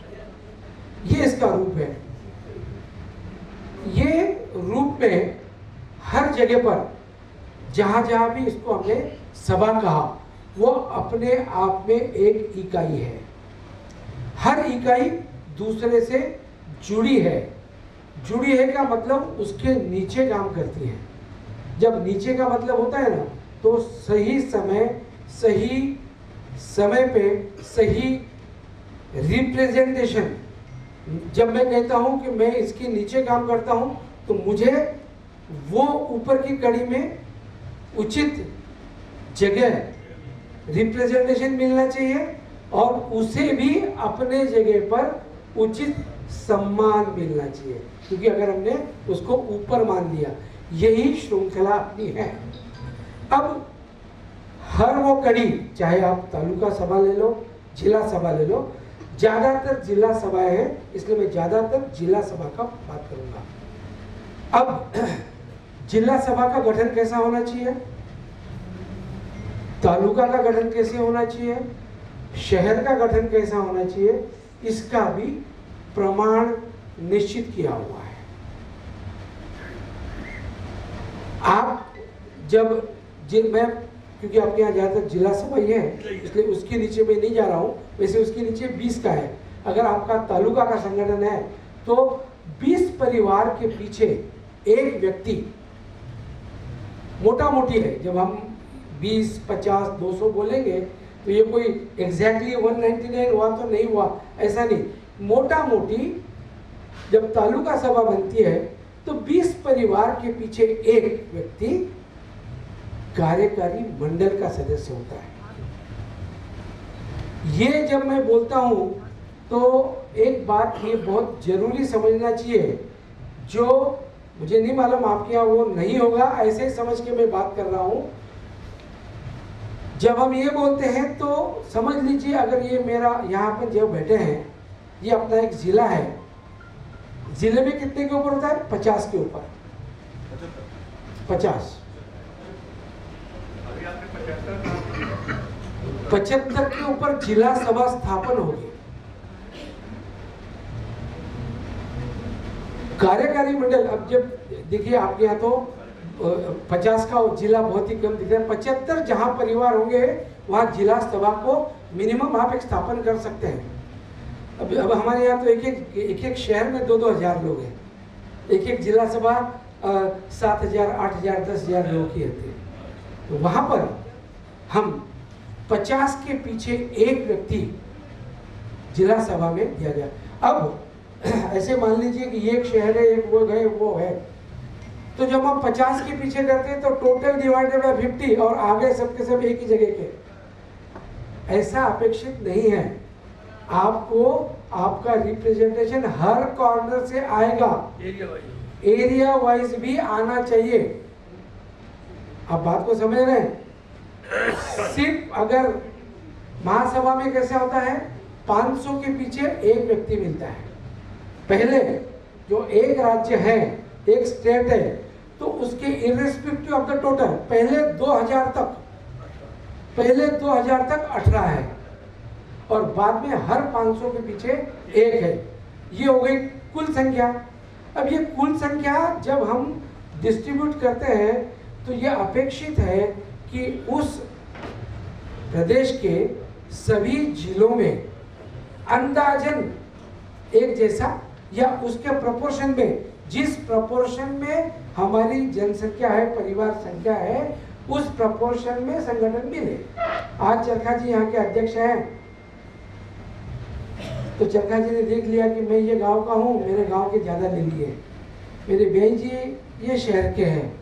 S1: ये इसका रूप है। ये रूप में हर जगह पर जहां जहां भी इसको हमने सभा कहा, वो अपने आप में एक इकाई है। हर इकाई दूसरे से जुड़ी है। जुड़ी है का मतलब उसके नीचे काम करती है। जब नीचे का मतलब होता है ना, तो सही समय पे सही रिप्रेजेंटेशन। जब मैं कहता हूं कि मैं इसके नीचे काम करता हूं, तो मुझे वो ऊपर की कड़ी में उचित जगह रिप्रेजेंटेशन मिलना चाहिए और उसे भी अपने जगह पर उचित सम्मान मिलना चाहिए, क्योंकि अगर हमने उसको ऊपर मान लिया, यही श्रृंखला अपनी है। अब हर वो कड़ी, चाहे आप तालुका सभा ले लो, जिला सभा ले लो, ज्यादातर जिला सभाएं हैं, इसलिए मैं ज्यादातर जिला सभा का बात करूंगा। अब जिला सभा का गठन कैसा होना चाहिए, तालुका का गठन कैसे होना चाहिए, शहर का गठन कैसा होना चाहिए, इसका भी प्रमाण निश्चित किया हुआ है। आप जब मैं, क्योंकि आपके यहाँ ज़्यादातर जिला सभा ही है, इसलिए उसके नीचे मैं नहीं जा रहा हूँ, वैसे उसके नीचे 20 का है। अगर आपका तालुका का संगठन है तो 20 परिवार के पीछे एक व्यक्ति, मोटा मोटी है, जब हम 20, 50, 200 बोलेंगे तो ये कोई एग्जैक्टली 199 हुआ तो नहीं हुआ, ऐसा नहीं। मोटा मोटी जब तालुका सभा बनती है तो 20 परिवार के पीछे एक व्यक्ति कार्यकारी मंडल का सदस्य होता है। ये जब मैं बोलता हूं तो एक बात ये बहुत जरूरी समझना चाहिए, जो मुझे नहीं मालूम आपके यहाँ वो नहीं होगा, ऐसे ही समझ के मैं बात कर रहा हूं। जब हम ये बोलते हैं तो समझ लीजिए, अगर ये मेरा यहाँ पर जो बैठे हैं, ये अपना एक जिला है। जिले में कितने के ऊपर होता है? 50 के ऊपर, 50। 75 के ऊपर जिला सभा स्थापन होगी। कार्यकारी मंडल, अब जब देखिए आपके यहाँ तो 50 का जिला बहुत ही कम दिख रहा है। 75 जहाँ परिवार होंगे वहाँ जिला सभा को मिनिमम आप एक स्थापन कर सकते हैं। अब हमारे यहाँ तो एक एक शहर में 2-2 हज़ार लोग हैं। एक जिला सभा 7,000, 8,000, 10,000 लोगों की होती है। तो वहाँ पर हम 50 के पीछे एक व्यक्ति जिला सभा में दिया गया। अब ऐसे मान लीजिए कि एक शहर है, एक वो है, तो जब हम 50 के पीछे करते हैं तो टोटल डिवाइडेड बाय 50 और आगे सबके सब एक ही जगह के। ऐसा अपेक्षित नहीं है। आपको आपका रिप्रेजेंटेशन हर कॉर्नर से आएगा, एरिया वाइज भी आना चाहिए। आप बात को समझ रहे हैं? सिर्फ अगर महासभा में कैसे होता है, 500 के पीछे एक व्यक्ति मिलता है। पहले जो एक राज्य है, एक स्टेट है, तो उसके इर्रेस्पेक्टिव ऑफ द टोटल पहले 2000 तक 18 है और बाद में हर 500 के पीछे एक है। ये हो गई कुल संख्या। अब ये कुल संख्या जब हम डिस्ट्रीब्यूट करते हैं तो ये अपेक्षित है कि उस प्रदेश के सभी जिलों में अंदाजन एक जैसा या उसके प्रोपोर्शन में, जिस प्रोपोर्शन में हमारी जनसंख्या है, परिवार संख्या है, उस प्रोपोर्शन में संगठन मिले। आज चरखा जी यहाँ के अध्यक्ष हैं, तो चरखा जी ने देख लिया कि मैं ये गांव का हूँ, मेरे गांव के ज़्यादा ले लिए। मेरे बहन जी ये शहर के हैं,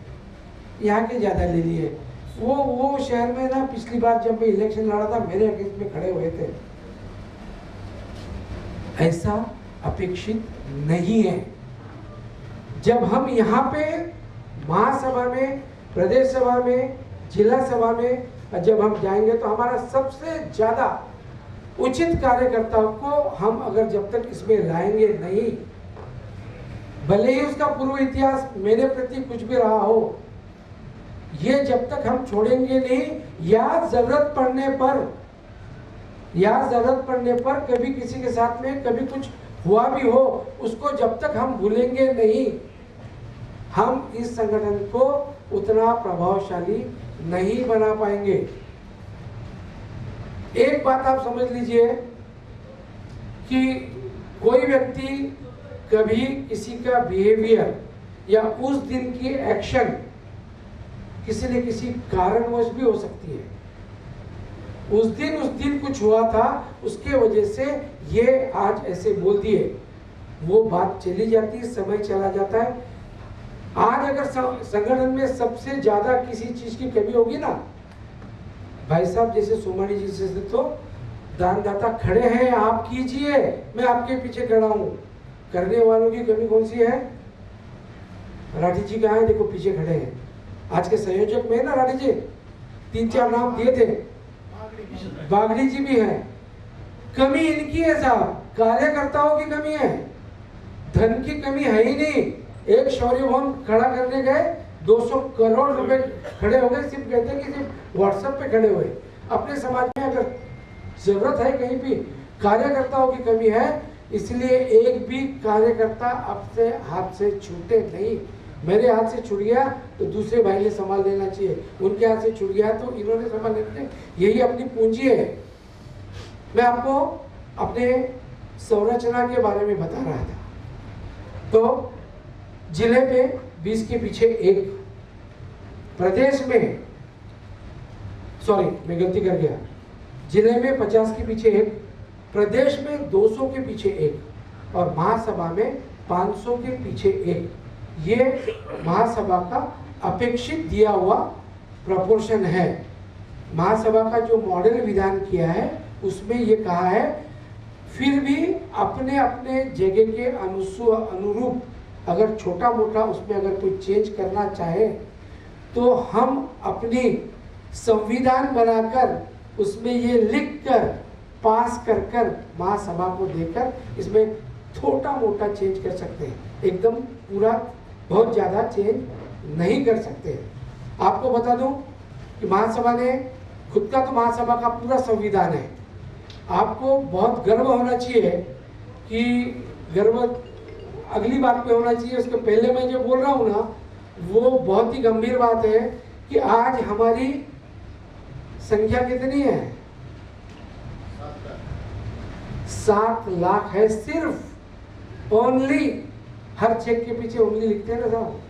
S1: यहाँ के ज़्यादा ले लिए। वो शहर में ना पिछली बार जब मैं इलेक्शन लड़ा था मेरे अगेंस्ट में खड़े हुए थे। ऐसा अपेक्षित नहीं है। जब हम यहाँ पे महासभा में, प्रदेश सभा में, जिला सभा में जब हम जाएंगे तो हमारा सबसे ज़्यादा उचित कार्यकर्ताओं को हम अगर जब तक इसमें लाएंगे नहीं, भले ही उसका पूर्व इतिहास मेरे प्रति कुछ भी रहा हो, ये जब तक हम छोड़ेंगे नहीं, या जरूरत पड़ने पर कभी किसी के साथ में कभी कुछ हुआ भी हो, उसको जब तक हम भूलेंगे नहीं, हम इस संगठन को उतना प्रभावशाली नहीं बना पाएंगे। एक बात आप समझ लीजिए कि कोई व्यक्ति कभी किसी का बिहेवियर या उस दिन की एक्शन किसी न किसी कारणवश भी हो सकती है। उस दिन कुछ हुआ था, उसके वजह से ये आज ऐसे बोल दिए, वो बात चली जाती है, समय चला जाता है। आज अगर संगठन में सबसे ज्यादा किसी चीज की कमी होगी ना, भाई साहब जैसे सोमानी जी से तो दानदाता खड़े हैं, आप कीजिए, मैं आपके पीछे खड़ा हूं। करने वालों की कमी कौन सी है? राठी जी कहाँ है? देखो पीछे खड़े हैं। आज के संयोजक में है ना राठी जी, 3-4 नाम दिए थे, बागड़ी जी भी हैं। कमी इनकी है साहब, कार्यकर्ताओं की कमी है, धन की कमी है ही नहीं। एक शौर्य भवन खड़ा करने गए, 200 करोड़ रुपए खड़े हो गए, सिर्फ कहते हैं कि सिर्फ व्हाट्सएप पे खड़े हुए। अपने समाज में अगर जरूरत है कहीं भी, कार्यकर्ताओं की कमी है, इसलिए एक भी कार्यकर्ता अपने हाथ से छूटे नहीं। मेरे हाथ से छूट गया तो दूसरे भाई ने संभाल लेना चाहिए, उनके हाथ से छूट गया तो इन्होंने संभाल लेना, यही अपनी पूंजी है। मैं आपको अपने संरचना के बारे में बता रहा था। तो जिले में 20 के पीछे 1, प्रदेश में, सॉरी मैं गलती कर गया, जिले में 50 के पीछे 1, प्रदेश में 200 के पीछे 1 और महासभा में 500 के पीछे 1। ये महासभा का अपेक्षित दिया हुआ प्रपोर्शन है। महासभा का जो मॉडल विधान किया है उसमें ये कहा है, फिर भी अपने अपने जगह के अनुरूप अगर छोटा मोटा उसमें अगर कोई चेंज करना चाहे तो हम अपनी संविधान बनाकर उसमें ये लिख कर पास कर कर महासभा को देकर इसमें छोटा मोटा चेंज कर सकते हैं, एकदम पूरा बहुत ज़्यादा चेंज नहीं कर सकते। आपको बता दूं कि महासभा ने खुद का, तो महासभा का पूरा संविधान है। आपको बहुत गर्व होना चाहिए कि गर्व अगली बात पे होना चाहिए, उसके पहले मैं जो बोल रहा हूँ ना वो बहुत ही गंभीर बात है कि आज हमारी संख्या कितनी है? 7 लाख है सिर्फ, ओनली। हर चेक के पीछे ओनली लिखते हैं ना साहब,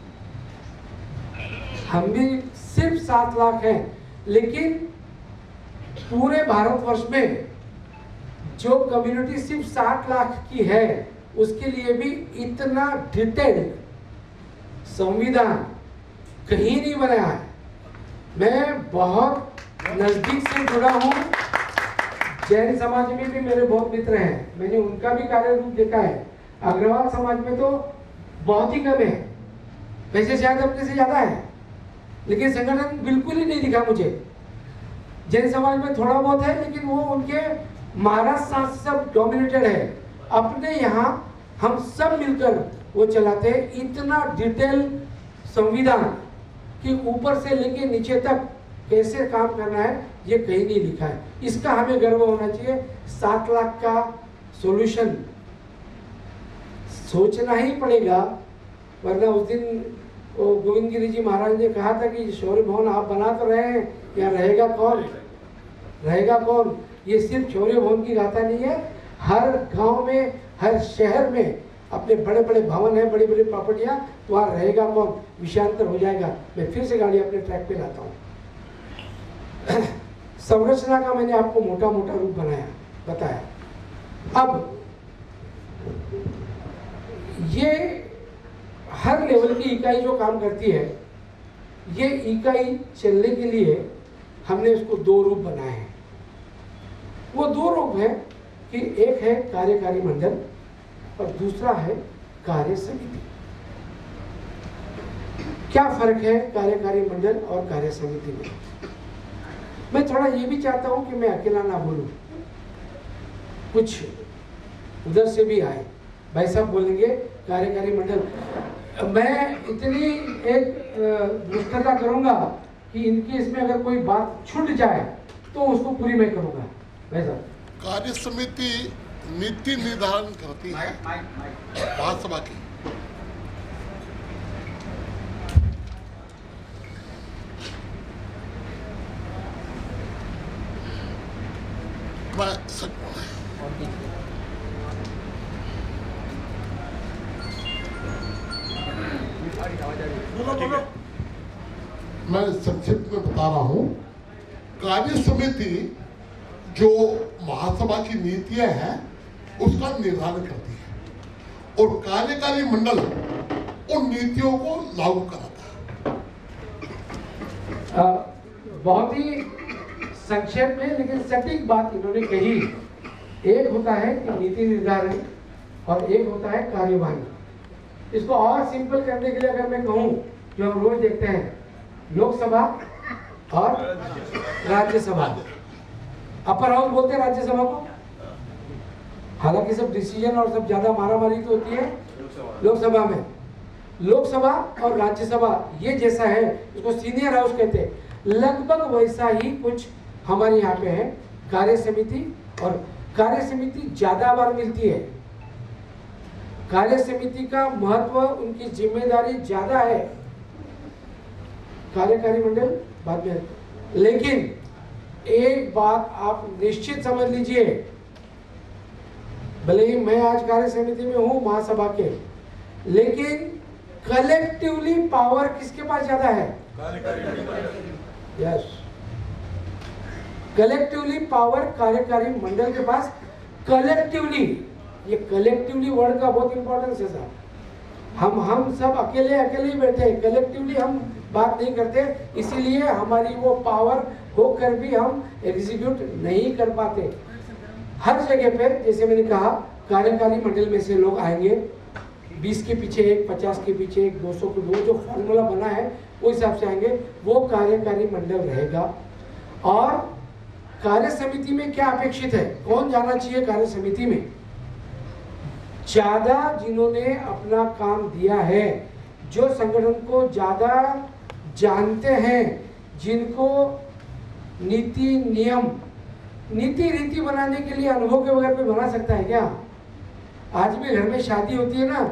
S1: हम भी सिर्फ 7 लाख हैं। लेकिन पूरे भारतवर्ष में जो कम्युनिटी सिर्फ 7 लाख की है उसके लिए भी इतना डिटेल्ड संविधान कहीं नहीं बनाया है। मैं बहुत नजदीक से जुड़ा हूँ, जैन समाज में भी मेरे बहुत मित्र हैं, मैंने उनका भी कार्य रूप देखा है। अग्रवाल समाज में तो बहुत ही कम है, वैसे शायद अपने से ज्यादा है, लेकिन संगठन बिल्कुल ही नहीं दिखा मुझे। जैन समाज में थोड़ा बहुत है, लेकिन वो उनके महाराष्ट्र से सब डोमिनेटेड है। अपने यहाँ हम सब मिलकर वो चलाते हैं, इतना डिटेल संविधान कि ऊपर से लेके नीचे तक कैसे काम करना है ये कहीं नहीं लिखा है। इसका हमें गर्व होना चाहिए। 7 लाख का सॉल्यूशन सोचना ही पड़ेगा, वरना उस दिन गोविंद गिरी जी महाराज ने कहा था कि शौर्य भवन आप बना तो रहे हैं, यहाँ रहेगा कौन? रहेगा कौन? ये सिर्फ शौर्य भवन की गाथा नहीं है, हर गांव में, हर शहर में अपने बड़े बड़े भवन है, बड़ी बड़ी प्रॉपर्टियां, तो वहाँ रहेगा कौन? विषयांतर हो जाएगा। मैं फिर से गाड़ी अपने ट्रैक पे लाता हूँ। संरचना का मैंने आपको मोटा मोटा रूप बताया। अब ये हर लेवल की इकाई जो काम करती है, ये इकाई चलने के लिए हमने उसको 2 रूप बनाए हैं। वो 2 रूप है कि एक है कार्यकारी मंडल और दूसरा है कार्य समिति। क्या फर्क है कार्यकारी मंडल और कार्य समिति में? मैं थोड़ा ये भी चाहता हूं कि मैं अकेला ना बोलूं, कुछ उधर से भी आए। भाई साहब बोलेंगे कार्यकारी मंडल, मैं इतनी एक दुष्टता करूंगा कि इनकी इसमें अगर कोई बात छूट जाए तो उसको पूरी मैं करूँगा। वैसा
S9: कार्य समिति नीति निर्धारण करती है महासभा की। मैं संक्षिप्त में बता रहा हूं। कार्य समिति जो महासभा की नीतियां हैं उसका निर्धारण करती है और कार्यकारी मंडल उन नीतियों को लागू कराता है।
S1: बहुत ही संक्षेप में लेकिन सटीक बात इन्होंने कही। एक होता है कि नीति निर्धारण और एक होता है कार्यवाही। इसको और सिंपल करने के लिए अगर मैं कहूँ, जो हम रोज देखते हैं, लोकसभा और राज्यसभा, अपर हाउस बोलते हैं राज्यसभा को। हालांकि सब डिसीजन और सब ज्यादा मारामारी तो होती है लोकसभा में। लोकसभा और राज्यसभा ये जैसा है, इसको सीनियर हाउस कहते हैं। लगभग वैसा ही कुछ हमारे यहाँ पे है कार्य समिति। और कार्य समिति ज्यादा बार मिलती है। कार्य समिति का महत्व, उनकी जिम्मेदारी ज्यादा है। कार्यकारी मंडल बाद में। लेकिन एक बात आप निश्चित समझ लीजिए, भले ही मैं आज कार्य समिति में हूं महासभा के, लेकिन कलेक्टिवली पावर किसके पास ज्यादा है? यस, कलेक्टिवली पावर कार्यकारी मंडल के पास। कलेक्टिवली, ये कलेक्टिवली वर्ड का बहुत इंपॉर्टेंस है साहब। हम सब अकेले ही बैठे हैं, कलेक्टिवली हम बात नहीं करते, इसीलिए हमारी वो पावर होकर भी हम एग्जीक्यूट नहीं कर पाते। हर जगह पे जैसे मैंने कहा, कार्यकारी मंडल में से लोग आएंगे, 20 के पीछे एक, 50 के पीछे एक, 200 के 2, जो फॉर्मूला बना है उस हिसाब से आएंगे। वो कार्यकारी मंडल रहेगा। और कार्य समिति में क्या अपेक्षित है, कौन जाना चाहिए कार्य समिति में? ज्यादा जिन्होंने अपना काम दिया है, जो संगठन को ज्यादा जानते हैं, जिनको नीति नियम, नीति रीति बनाने के लिए अनुभव के बगैर कोई बना सकता है क्या? आज भी घर में शादी होती है ना,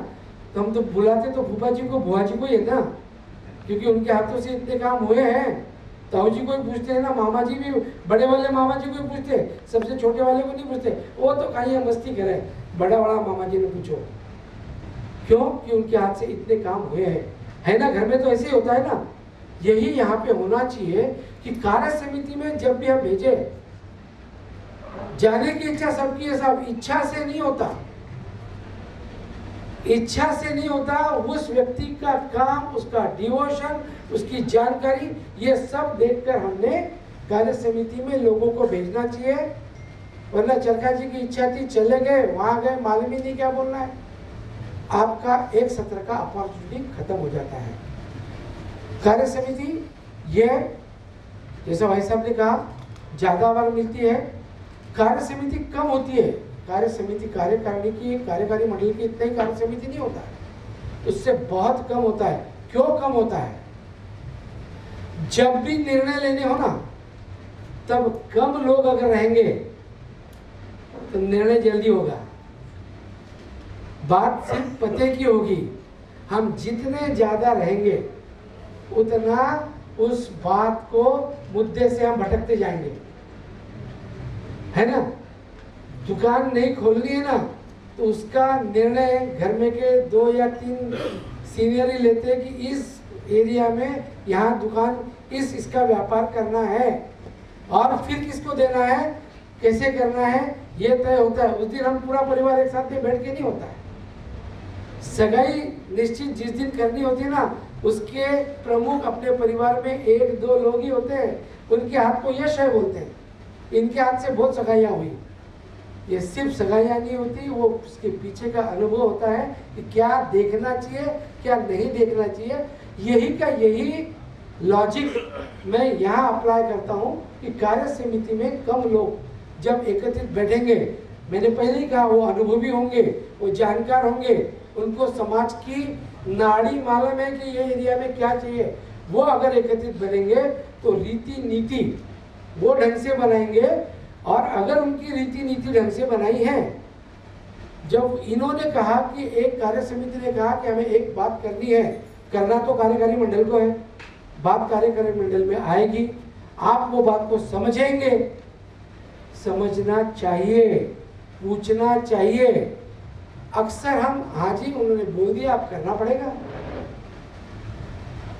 S1: तो हम तो बुलाते तो फूफा जी को, बुआ जी को ही है ना, क्योंकि उनके हाथों से इतने काम हुए हैं। ताऊ जी को ही पूछते हैं ना, मामा जी भी, बड़े वाले मामा जी को ही पूछते, सबसे छोटे वाले को नहीं पूछते। वो तो कहीं मस्ती करे, बड़ा मामा जी ने पूछो। क्यों? कि उनके हाथ से इतने काम हुए हैं, है ना। घर में तो ऐसे ही होता है ना। यही यहाँ पे होना चाहिए कि कार्य समिति में जब भी हम भेजे, जाने की इच्छा सबकी है साहब, इच्छा से नहीं होता, इच्छा से नहीं होता। उस व्यक्ति का काम, उसका डिवोशन, उसकी जानकारी, ये सब देखकर हमने कार्य समिति में लोगों को भेजना चाहिए। वरना चरखा जी की इच्छा थी, चले गए, वहां गए, मालूम ही नहीं क्या बोलना है। आपका एक सत्र का अपॉर्चुनिटी खत्म हो जाता है। कार्य समिति ये, जैसा भाई साहब ने कहा, ज्यादा बार मिलती है। कार्य समिति कम होती है। कार्य समिति कार्यकारिणी की, कार्यकारी मंडल की इतना ही कार्य समिति नहीं होता है, उससे बहुत कम होता है। क्यों कम होता है? जब भी निर्णय लेने हो ना, तब कम लोग अगर रहेंगे तो निर्णय जल्दी होगा। बात सिर्फ पते की होगी। हम जितने ज्यादा रहेंगे उतना उस बात को, मुद्दे से हम भटकते जाएंगे, है ना। दुकान नहीं खोलनी है ना, तो उसका निर्णय घर में के 2 या 3 सीनियर ही लेते हैं कि इस एरिया में यहाँ दुकान, इसका व्यापार करना है, और फिर किसको देना है, कैसे करना है, ये तय होता है। उस दिन हम पूरा परिवार एक साथ में बैठ के नहीं होता है। सगाई निश्चित जिस दिन करनी होती है ना, उसके प्रमुख अपने परिवार में 1-2 लोग ही होते हैं, उनके हाथ को यश है बोलते हैं। इनके हाथ से बहुत सगाइयाँ हुई। ये सिर्फ सगाइयाँ नहीं होती, वो उसके पीछे का अनुभव होता है कि क्या देखना चाहिए, क्या नहीं देखना चाहिए। यही लॉजिक मैं यहाँ अप्लाई करता हूँ कि कार्य समिति में कम लोग जब एकत्रित बैठेंगे, मैंने पहले ही कहा, वो अनुभवी होंगे, वो जानकार होंगे, उनको समाज की नाड़ी मालूम है कि ये एरिया में क्या चाहिए, वो अगर एकत्रित बनेंगे तो रीति नीति वो ढंग से बनाएंगे। और अगर उनकी रीति नीति ढंग से बनाई है, जब इन्होंने कहा कि एक कार्य समिति ने कहा कि हमें एक बात करनी है, करना तो कार्यकारी मंडल को है, बात कार्यकारी मंडल में आएगी, आप वो बात को समझेंगे, समझना चाहिए, पूछना चाहिए। अक्सर हम हाँ जी उन्होंने बोल दिया अब करना पड़ेगा,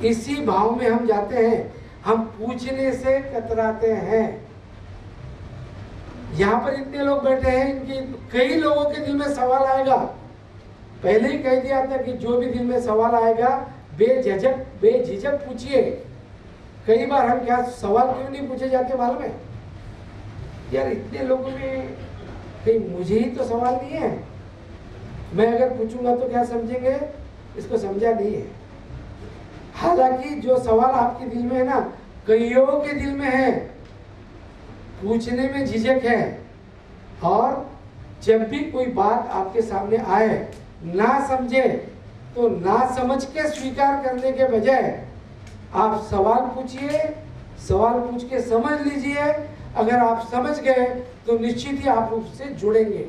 S1: इसी भाव में हम जाते हैं, हम पूछने से कतराते हैं। यहाँ पर इतने लोग बैठे हैं, इनकी कई लोगों के दिल में सवाल आएगा। पहले ही कह दिया था कि जो भी दिल में सवाल आएगा बेझिझक पूछिए। कई बार हम क्या सवाल क्यों नहीं पूछे जाते मालूम है? यार इतने लोगों में कहीं मुझे ही तो सवाल नहीं है, मैं अगर पूछूंगा तो क्या समझेंगे, इसको समझा नहीं है। हालांकि जो सवाल आपके दिल में है ना, कईयों के दिल में है, पूछने में झिझक है। और जब भी कोई बात आपके सामने आए, ना समझे तो ना समझ के स्वीकार करने के बजाय आप सवाल पूछिए, सवाल पूछ के समझ लीजिए। अगर आप समझ गए तो निश्चित ही आप उससे जुड़ेंगे।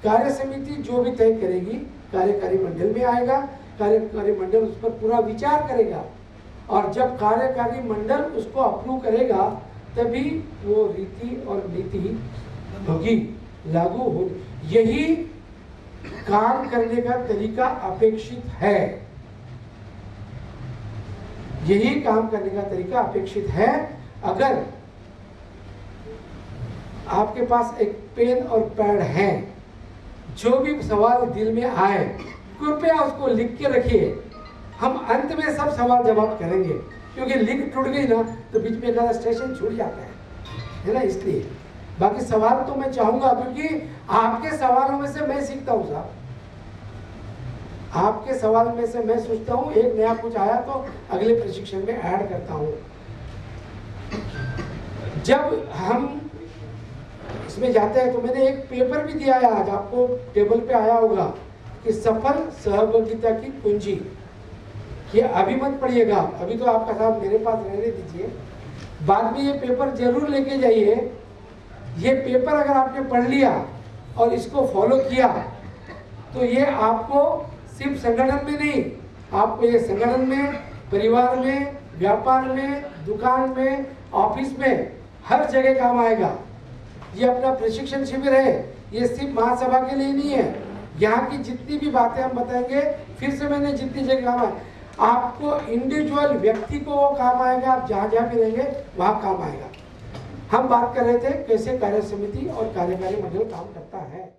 S1: कार्य समिति जो भी तय करेगी कार्यकारी मंडल में आएगा, कार्यकारी मंडल उस पर पूरा विचार करेगा, और जब कार्यकारी मंडल उसको अप्रूव करेगा तभी वो रीति और नीति होगी, लागू होगी। यही काम करने का तरीका अपेक्षित है, यही काम करने का तरीका अपेक्षित है। अगर आपके पास एक पेन और पैड है, जो भी सवाल दिल में आए कृपया उसको लिख के रखिए। हम अंत में सब सवाल जवाब करेंगे, क्योंकि लिंक टूट गई ना तो बीच में एक स्टेशन छूट जाता है ना, इसलिए। बाकी सवाल तो मैं चाहूंगा, क्योंकि आपके सवालों में से मैं सीखता हूँ साहब, आपके सवाल में से मैं सोचता हूँ एक नया कुछ आया तो अगले प्रशिक्षण में ऐड करता हूँ। जब हम इसमें जाते हैं तो मैंने एक पेपर भी दिया है, आज आपको टेबल पे आया होगा कि सफल सहभागिता की कुंजी। ये अभी मत पढ़िएगा, अभी तो आपका साहब मेरे पास रहने दीजिए, बाद में ये पेपर जरूर लेके जाइए। ये पेपर अगर आपने पढ़ लिया और इसको फॉलो किया तो ये आपको सिर्फ संगठन में नहीं, आपको ये संगठन में, परिवार में, व्यापार में, दुकान में, ऑफिस में, हर जगह काम आएगा। ये अपना प्रशिक्षण शिविर है, ये सिर्फ महासभा के लिए नहीं है। यहाँ की जितनी भी बातें हम बताएंगे, फिर से मैंने जितनी जगह काम है, आपको इंडिविजुअल व्यक्ति को वो काम आएगा, आप जहाँ जहाँ भी रहेंगे वहाँ काम आएगा। हम बात कर रहे थे कैसे कार्य समिति और कार्यकारी मंडल काम करता है।